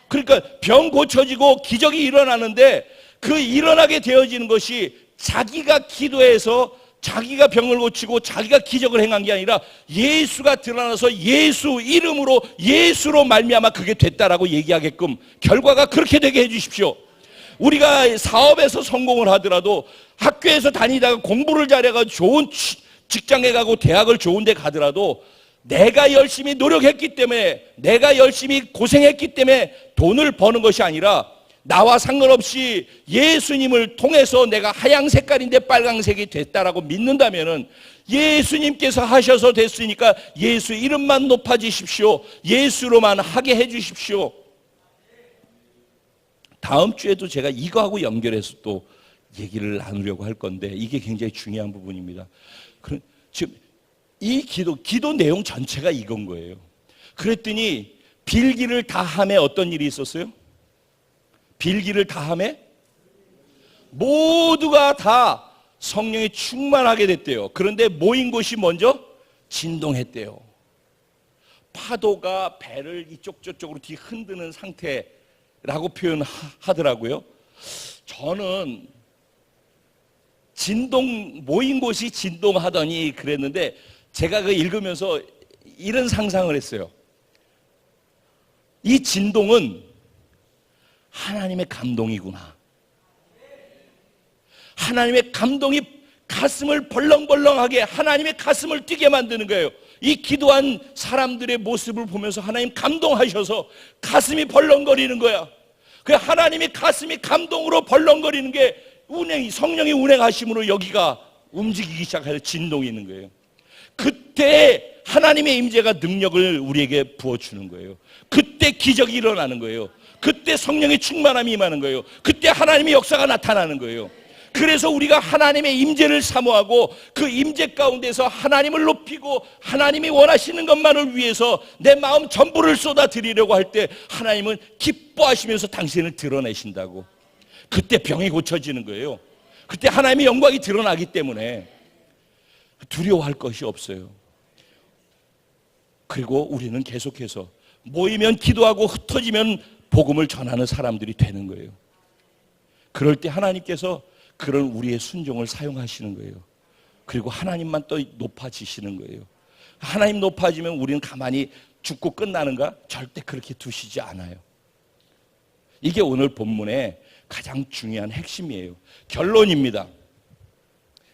그러니까 병 고쳐지고 기적이 일어나는데 그 일어나게 되어지는 것이 자기가 기도해서 자기가 병을 고치고 자기가 기적을 행한 게 아니라 예수가 드러나서 예수 이름으로 예수로 말미암아 그게 됐다라고 얘기하게끔 결과가 그렇게 되게 해 주십시오. 우리가 사업에서 성공을 하더라도 학교에서 다니다가 공부를 잘해가지고 좋은 직장에 가고 대학을 좋은 데 가더라도 내가 열심히 노력했기 때문에 내가 열심히 고생했기 때문에 돈을 버는 것이 아니라 나와 상관없이 예수님을 통해서 내가 하양 색깔인데 빨강색이 됐다라고 믿는다면은 예수님께서 하셔서 됐으니까 예수 이름만 높아지십시오. 예수로만 하게 해 주십시오. 다음 주에도 제가 이거하고 연결해서 또 얘기를 나누려고 할 건데 이게 굉장히 중요한 부분입니다. 지금 이 기도 내용 전체가 이건 거예요. 그랬더니 빌기를 다함에 어떤 일이 있었어요? 빌기를 다함에 모두가 다 성령이 충만하게 됐대요. 그런데 모인 곳이 먼저 진동했대요. 파도가 배를 이쪽 저쪽으로 뒤 흔드는 상태라고 표현하더라고요. 저는 모인 곳이 진동하더니 그랬는데 제가 그 읽으면서 이런 상상을 했어요. 이 진동은 하나님의 감동이구나. 하나님의 감동이 가슴을 벌렁벌렁하게 하나님의 가슴을 뛰게 만드는 거예요. 이 기도한 사람들의 모습을 보면서 하나님 감동하셔서 가슴이 벌렁거리는 거야. 그 하나님의 가슴이 감동으로 벌렁거리는 게 성령이 운행하심으로 여기가 움직이기 시작해서 진동이 있는 거예요. 그때 하나님의 임재가 능력을 우리에게 부어주는 거예요. 그때 기적이 일어나는 거예요. 그때 성령의 충만함이 임하는 거예요. 그때 하나님의 역사가 나타나는 거예요. 그래서 우리가 하나님의 임재를 사모하고 그 임재 가운데서 하나님을 높이고 하나님이 원하시는 것만을 위해서 내 마음 전부를 쏟아드리려고 할 때 하나님은 기뻐하시면서 당신을 드러내신다고. 그때 병이 고쳐지는 거예요. 그때 하나님의 영광이 드러나기 때문에 두려워할 것이 없어요. 그리고 우리는 계속해서 모이면 기도하고 흩어지면 복음을 전하는 사람들이 되는 거예요. 그럴 때 하나님께서 그런 우리의 순종을 사용하시는 거예요. 그리고 하나님만 또 높아지시는 거예요. 하나님 높아지면 우리는 가만히 죽고 끝나는가? 절대 그렇게 두시지 않아요. 이게 오늘 본문의 가장 중요한 핵심이에요. 결론입니다.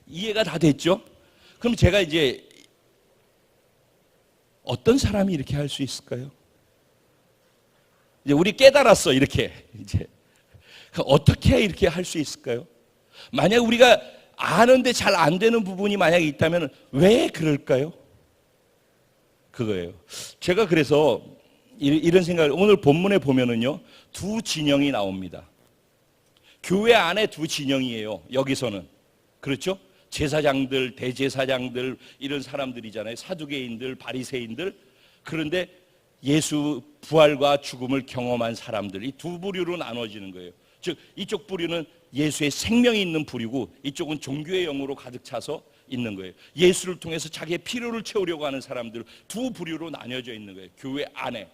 이해가 다 됐죠? 그럼 제가 이제 어떤 사람이 이렇게 할 수 있을까요? 이제 우리 깨달았어, 이렇게. 이제 어떻게 이렇게 할 수 있을까요? 만약 우리가 아는데 잘 안 되는 부분이 만약에 있다면 왜 그럴까요? 그거예요. 제가 그래서 이런 생각을 오늘 본문에 보면은요, 두 진영이 나옵니다. 교회 안에 두 진영이에요. 여기서는. 그렇죠? 제사장들, 대제사장들 이런 사람들이잖아요. 사두개인들, 바리새인들. 그런데 예수 부활과 죽음을 경험한 사람들, 이 두 부류로 나눠지는 거예요. 즉 이쪽 부류는 예수의 생명이 있는 부류고 이쪽은 종교의 영으로 가득 차서 있는 거예요. 예수를 통해서 자기의 필요를 채우려고 하는 사람들 두 부류로 나뉘어져 있는 거예요. 교회 안에.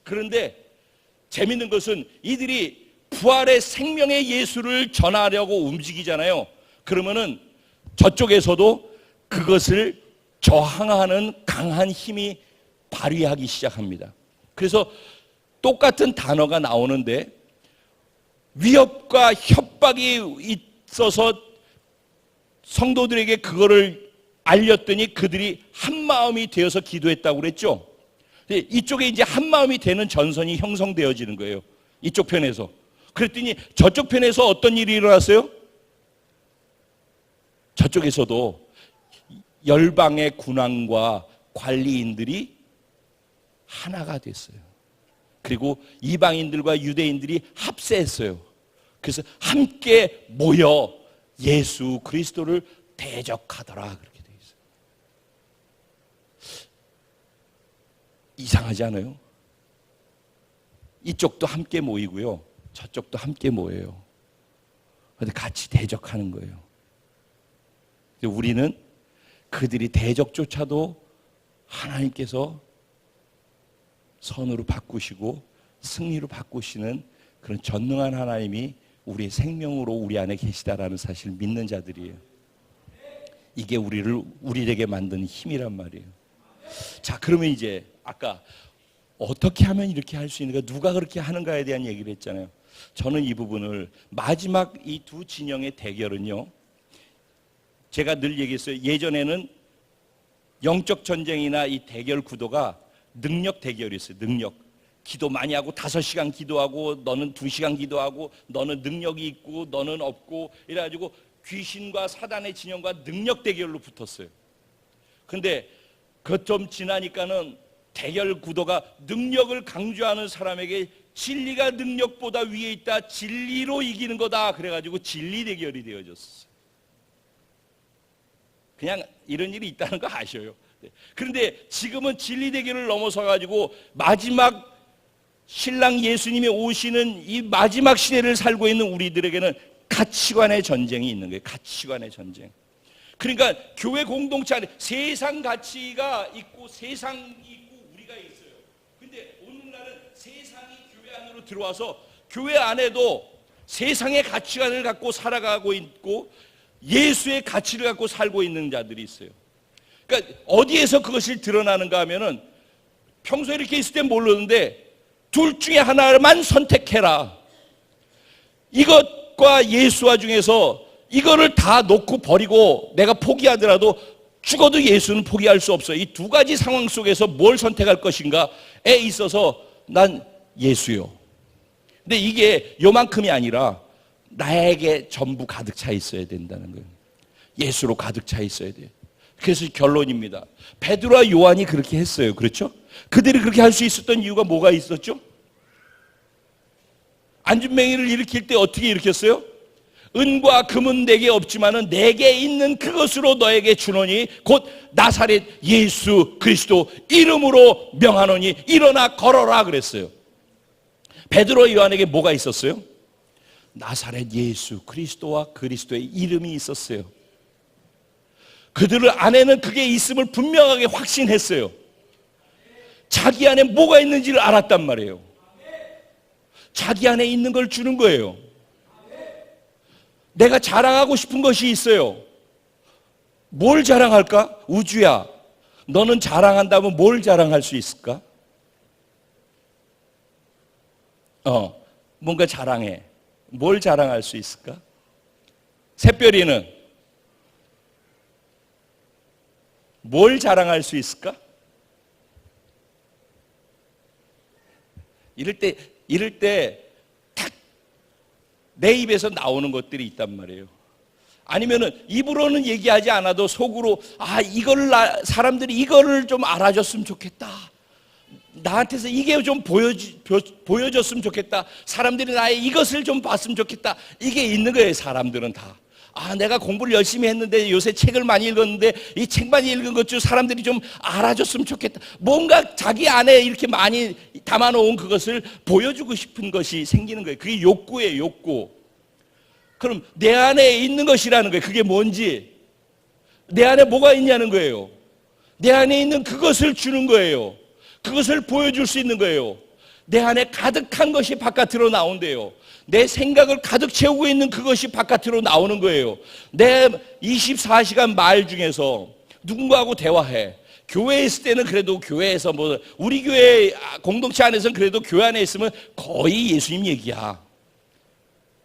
그런데 재밌는 것은 이들이 부활의 생명의 예수를 전하려고 움직이잖아요. 그러면은 저쪽에서도 그것을 저항하는 강한 힘이 발휘하기 시작합니다. 그래서 똑같은 단어가 나오는데 위협과 협박이 있어서 성도들에게 그거를 알렸더니 그들이 한 마음이 되어서 기도했다고 그랬죠. 이쪽에 이제 한 마음이 되는 전선이 형성되어지는 거예요. 이쪽 편에서. 그랬더니 저쪽 편에서 어떤 일이 일어났어요? 저쪽에서도 열방의 군왕과 관리인들이 하나가 됐어요. 그리고 이방인들과 유대인들이 합세했어요. 그래서 함께 모여 예수 그리스도를 대적하더라 그렇게 되어 있어요. 이상하지 않아요? 이쪽도 함께 모이고요. 저쪽도 함께 모여요. 근데 같이 대적하는 거예요. 근데 우리는 그들이 대적조차도 하나님께서 선으로 바꾸시고 승리로 바꾸시는 그런 전능한 하나님이 우리의 생명으로 우리 안에 계시다라는 사실을 믿는 자들이에요. 이게 우리에게 만드는 힘이란 말이에요. 자, 그러면 이제 아까 어떻게 하면 이렇게 할 수 있는가, 누가 그렇게 하는가에 대한 얘기를 했잖아요. 저는 이 부분을 마지막 이 두 진영의 대결은요, 제가 늘 얘기했어요. 예전에는 영적 전쟁이나 이 대결 구도가 능력 대결이었어요. 능력. 기도 많이 하고 5시간 기도하고 너는 2시간 기도하고 너는 능력이 있고 너는 없고 이래가지고 귀신과 사단의 진영과 능력 대결로 붙었어요. 근데 그 좀 지나니까는 대결 구도가 능력을 강조하는 사람에게 진리가 능력보다 위에 있다, 진리로 이기는 거다, 그래가지고 진리 대결이 되어졌어요. 그냥 이런 일이 있다는 거 아셔요. 그런데 지금은 진리 대결을 넘어서 가지고 마지막 신랑 예수님이 오시는 이 마지막 시대를 살고 있는 우리들에게는 가치관의 전쟁이 있는 거예요. 가치관의 전쟁. 그러니까 교회 공동체 안에 세상 가치가 있고 세상이 있고 우리가 있어요. 근데 오늘날은 세상이 교회 안으로 들어와서 교회 안에도 세상의 가치관을 갖고 살아가고 있고 예수의 가치를 갖고 살고 있는 자들이 있어요. 그러니까 어디에서 그것이 드러나는가 하면은 평소에 이렇게 있을 땐 모르는데 둘 중에 하나만 선택해라. 이것과 예수와 중에서 이거를 다 놓고 버리고 내가 포기하더라도 죽어도 예수는 포기할 수 없어요. 이 두 가지 상황 속에서 뭘 선택할 것인가에 있어서 난 예수요. 근데 이게 요만큼이 아니라 나에게 전부 가득 차 있어야 된다는 거예요. 예수로 가득 차 있어야 돼요. 그래서 결론입니다. 베드로와 요한이 그렇게 했어요. 그렇죠? 그들이 그렇게 할 수 있었던 이유가 뭐가 있었죠? 안진뱅이를 일으킬 때 어떻게 일으켰어요? 은과 금은 내게 없지만은 내게 있는 그것으로 너에게 주노니 곧 나사렛 예수 그리스도 이름으로 명하노니 일어나 걸어라 그랬어요. 베드로 요한에게 뭐가 있었어요? 나사렛 예수 그리스도와 그리스도의 이름이 있었어요. 그들 안에는 그게 있음을 분명하게 확신했어요. 자기 안에 뭐가 있는지를 알았단 말이에요. 자기 안에 있는 걸 주는 거예요. 내가 자랑하고 싶은 것이 있어요. 뭘 자랑할까? 우주야, 너는 자랑한다면 뭘 자랑할 수 있을까? 뭔가 자랑해. 뭘 자랑할 수 있을까? 새별이는 뭘 자랑할 수 있을까? 이럴 때 탁 내 입에서 나오는 것들이 있단 말이에요. 아니면은 입으로는 얘기하지 않아도 속으로 이거를 사람들이 이거를 좀 알아줬으면 좋겠다. 나한테서 이게 좀 보여줬으면 좋겠다. 사람들이 나의 이것을 좀 봤으면 좋겠다. 이게 있는 거예요. 사람들은 다. 내가 공부를 열심히 했는데 요새 책을 많이 읽었는데 이 책 많이 읽은 것 중 사람들이 좀 알아줬으면 좋겠다. 뭔가 자기 안에 이렇게 많이 담아놓은 그것을 보여주고 싶은 것이 생기는 거예요. 그게 욕구예요. 욕구. 그럼 내 안에 있는 것이라는 거예요. 그게 뭔지, 내 안에 뭐가 있냐는 거예요. 내 안에 있는 그것을 주는 거예요. 그것을 보여줄 수 있는 거예요. 내 안에 가득한 것이 바깥으로 나온대요. 내 생각을 가득 채우고 있는 그것이 바깥으로 나오는 거예요. 내 24시간 말 중에서 누군가하고 대화해. 교회에 있을 때는 그래도 교회에서 우리 교회 공동체 안에서는 그래도 교회 안에 있으면 거의 예수님 얘기야.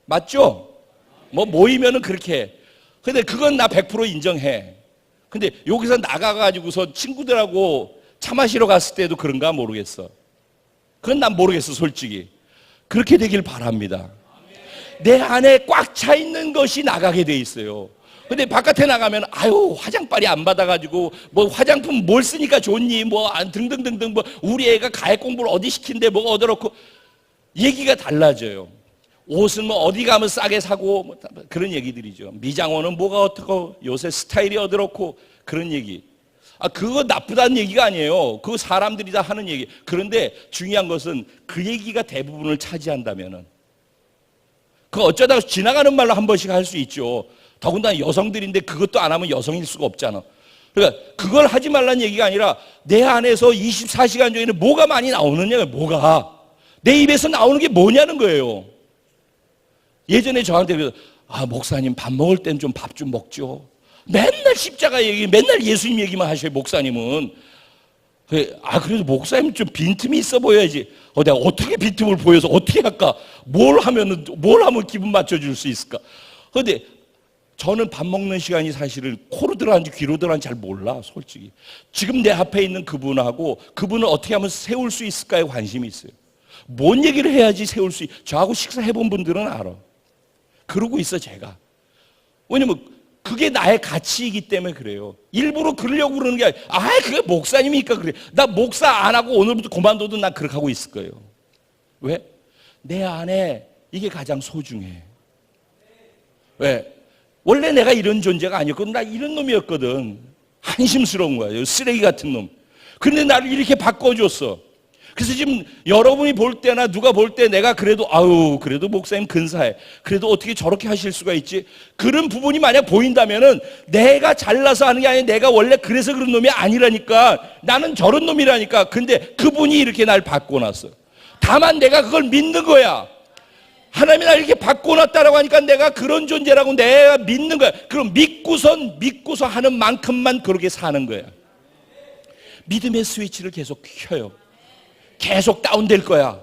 맞죠? 모이면은 그렇게 해. 근데 그건 나 100% 인정해. 근데 여기서 나가가지고서 친구들하고 차 마시러 갔을 때도 그런가 모르겠어. 그건 난 모르겠어, 솔직히. 그렇게 되길 바랍니다. 내 안에 꽉 차 있는 것이 나가게 돼 있어요. 근데 바깥에 나가면 화장빨이 안 받아가지고 화장품 뭘 쓰니까 좋니 등등등등 우리 애가 가액 공부를 어디 시킨대 뭐가 어디렇고 얘기가 달라져요. 옷은 어디 가면 싸게 사고 그런 얘기들이죠. 미장원은 뭐가 어떻고 요새 스타일이 어디렇고 그런 얘기. 그거 나쁘다는 얘기가 아니에요. 그거 사람들이 다 하는 얘기. 그런데 중요한 것은 그 얘기가 대부분을 차지한다면은, 그 어쩌다가 지나가는 말로 한 번씩 할 수 있죠. 더군다나 여성들인데 그것도 안 하면 여성일 수가 없잖아. 그러니까 그걸 하지 말라는 얘기가 아니라 내 안에서 24시간 중에는 뭐가 많이 나오느냐, 뭐가. 내 입에서 나오는 게 뭐냐는 거예요. 예전에 저한테 그래서 목사님 밥 먹을 땐 좀 밥 좀 먹죠. 맨날 십자가 얘기, 맨날 예수님 얘기만 하셔요, 목사님은. 그래도 목사님 좀 빈틈이 있어 보여야지. 내가 어떻게 빈틈을 보여서 어떻게 할까? 뭘 하면 기분 맞춰줄 수 있을까? 그런데 저는 밥 먹는 시간이 사실은 코로 들어간지 귀로 들어간지 잘 몰라, 솔직히. 지금 내 앞에 있는 그분하고 그분을 어떻게 하면 세울 수 있을까에 관심이 있어요. 뭔 얘기를 해야지 세울 수 저하고 식사해본 분들은 알아. 그러고 있어, 제가. 왜냐면 그게 나의 가치이기 때문에 그래요. 일부러 그러려고 그러는 게 아니라, 그게 목사님이니까 그래. 나 목사 안 하고 오늘부터 그만둬도 난 그렇게 하고 있을 거예요. 왜? 내 안에 이게 가장 소중해. 왜? 원래 내가 이런 존재가 아니었거든. 나 이런 놈이었거든. 한심스러운 거야. 쓰레기 같은 놈. 그런데 나를 이렇게 바꿔줬어. 그래서 지금 여러분이 볼 때나 누가 볼 때 내가 그래도 그래도 목사님 근사해. 그래도 어떻게 저렇게 하실 수가 있지? 그런 부분이 만약 보인다면은 내가 잘나서 하는 게 아니라 내가 원래 그래서 그런 놈이 아니라니까. 나는 저런 놈이라니까. 근데 그분이 이렇게 날 바꿔놨어. 다만 내가 그걸 믿는 거야. 하나님이 날 이렇게 바꿔놨다라고 하니까 내가 그런 존재라고 내가 믿는 거야. 그럼 믿고서 하는 만큼만 그렇게 사는 거야. 믿음의 스위치를 계속 켜요. 계속 다운될 거야.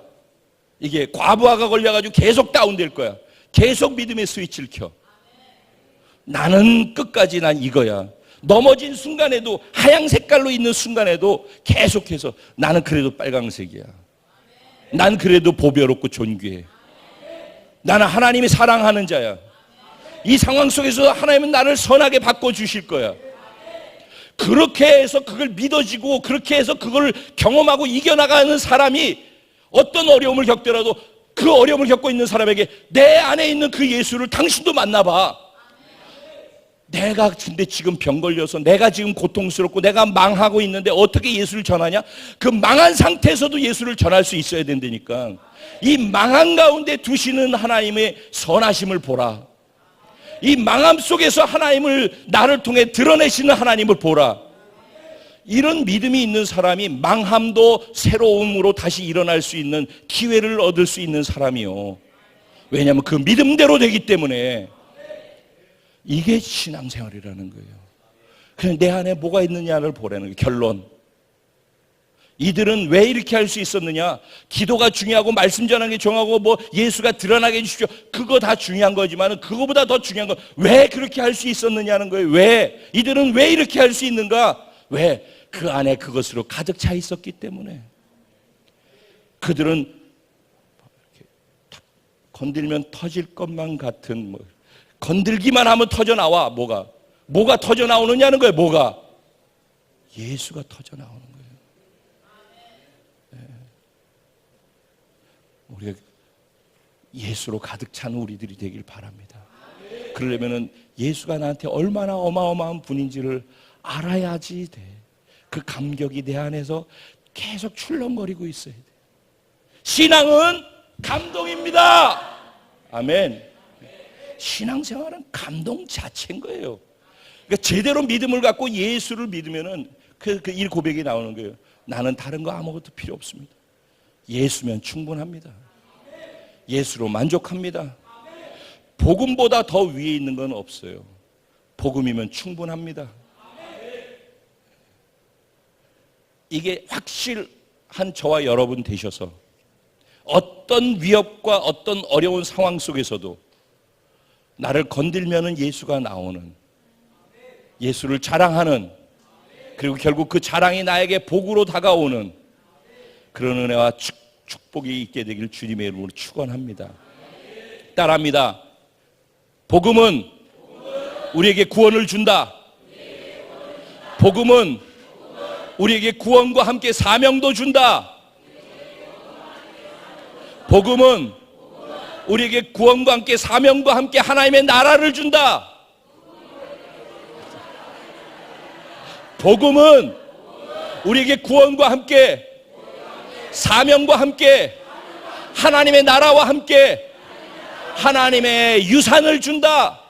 이게 과부하가 걸려가지고 계속 다운될 거야. 계속 믿음의 스위치를 켜. 나는 끝까지 난 이거야. 넘어진 순간에도 하얀 색깔로 있는 순간에도 계속해서 나는 그래도 빨강색이야. 난 그래도 보배롭고 존귀해. 나는 하나님이 사랑하는 자야. 이 상황 속에서 하나님은 나를 선하게 바꿔주실 거야. 그렇게 해서 그걸 믿어지고 그렇게 해서 그걸 경험하고 이겨나가는 사람이 어떤 어려움을 겪더라도 그 어려움을 겪고 있는 사람에게 내 안에 있는 그 예수를 당신도 만나봐. 내가 근데 지금 병 걸려서 내가 지금 고통스럽고 내가 망하고 있는데 어떻게 예수를 전하냐? 그 망한 상태에서도 예수를 전할 수 있어야 된다니까. 이 망한 가운데 두시는 하나님의 선하심을 보라. 이 망함 속에서 하나님을 나를 통해 드러내시는 하나님을 보라. 이런 믿음이 있는 사람이 망함도 새로움으로 다시 일어날 수 있는 기회를 얻을 수 있는 사람이요. 왜냐하면 그 믿음대로 되기 때문에. 이게 신앙생활이라는 거예요. 그냥 내 안에 뭐가 있느냐를 보라는 거예요. 결론. 이들은 왜 이렇게 할 수 있었느냐? 기도가 중요하고 말씀 전하는 게 중요하고 예수가 드러나게 해주십시오. 그거 다 중요한 거지만 그거보다 더 중요한 건 왜 그렇게 할 수 있었느냐는 거예요. 왜? 이들은 왜 이렇게 할 수 있는가? 왜? 그 안에 그것으로 가득 차 있었기 때문에. 그들은 건들면 터질 것만 같은 건들기만 하면 터져 나와. 뭐가 터져 나오느냐는 거예요. 뭐가? 예수가 터져 나오는 거예요. 우리가 예수로 가득 찬 우리들이 되길 바랍니다. 그러려면 예수가 나한테 얼마나 어마어마한 분인지를 알아야지 돼. 그 감격이 내 안에서 계속 출렁거리고 있어야 돼. 신앙은 감동입니다. 아멘. 신앙생활은 감동 자체인 거예요. 그러니까 제대로 믿음을 갖고 예수를 믿으면은 이 고백이 나오는 거예요. 나는 다른 거 아무것도 필요 없습니다. 예수면 충분합니다. 예수로 만족합니다. 복음보다 더 위에 있는 건 없어요. 복음이면 충분합니다. 이게 확실한 저와 여러분 되셔서 어떤 위협과 어떤 어려운 상황 속에서도 나를 건들면은 예수가 나오는, 예수를 자랑하는, 그리고 결국 그 자랑이 나에게 복으로 다가오는 그런 은혜와 축복이 있게 되길 주님의 이름으로 축원합니다. 따라합니다. 복음은 우리에게 구원을 준다. 복음은 우리에게 구원과 함께 사명도 준다. 복음은 우리에게 구원과 함께 사명과 함께 하나님의 나라를 준다. 복음은 우리에게 구원과 함께 사명과 함께 하나님의 나라와 함께 하나님의 유산을 준다.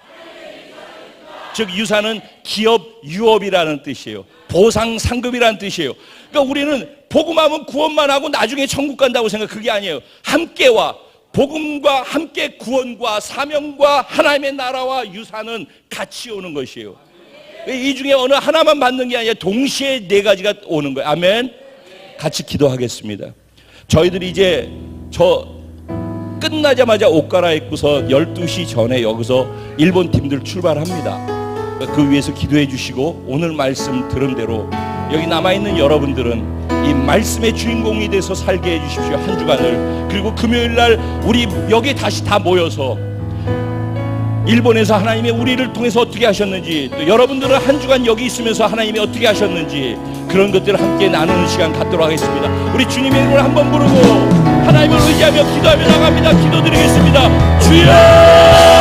즉 유산은 기업 유업이라는 뜻이에요. 보상 상급이라는 뜻이에요. 그러니까 우리는 복음하면 구원만 하고 나중에 천국 간다고 생각, 그게 아니에요. 함께와 복음과 함께 구원과 사명과 하나님의 나라와 유산은 같이 오는 것이에요. 이 중에 어느 하나만 받는 게 아니라 동시에 네 가지가 오는 거예요. 아멘. 같이 기도하겠습니다. 저희들이 이제 끝나자마자 옷 갈아입고서 12시 전에 여기서 일본 팀들 출발합니다. 그 위해서 기도해 주시고 오늘 말씀 들은 대로 여기 남아있는 여러분들은 이 말씀의 주인공이 돼서 살게 해 주십시오. 한 주간을. 그리고 금요일날 우리 여기에 다시 다 모여서 일본에서 하나님이 우리를 통해서 어떻게 하셨는지, 또 여러분들은 한 주간 여기 있으면서 하나님이 어떻게 하셨는지 그런 것들을 함께 나누는 시간 갖도록 하겠습니다. 우리 주님의 이름을 한번 부르고 하나님을 의지하며 기도하며 나갑니다. 기도드리겠습니다. 주여!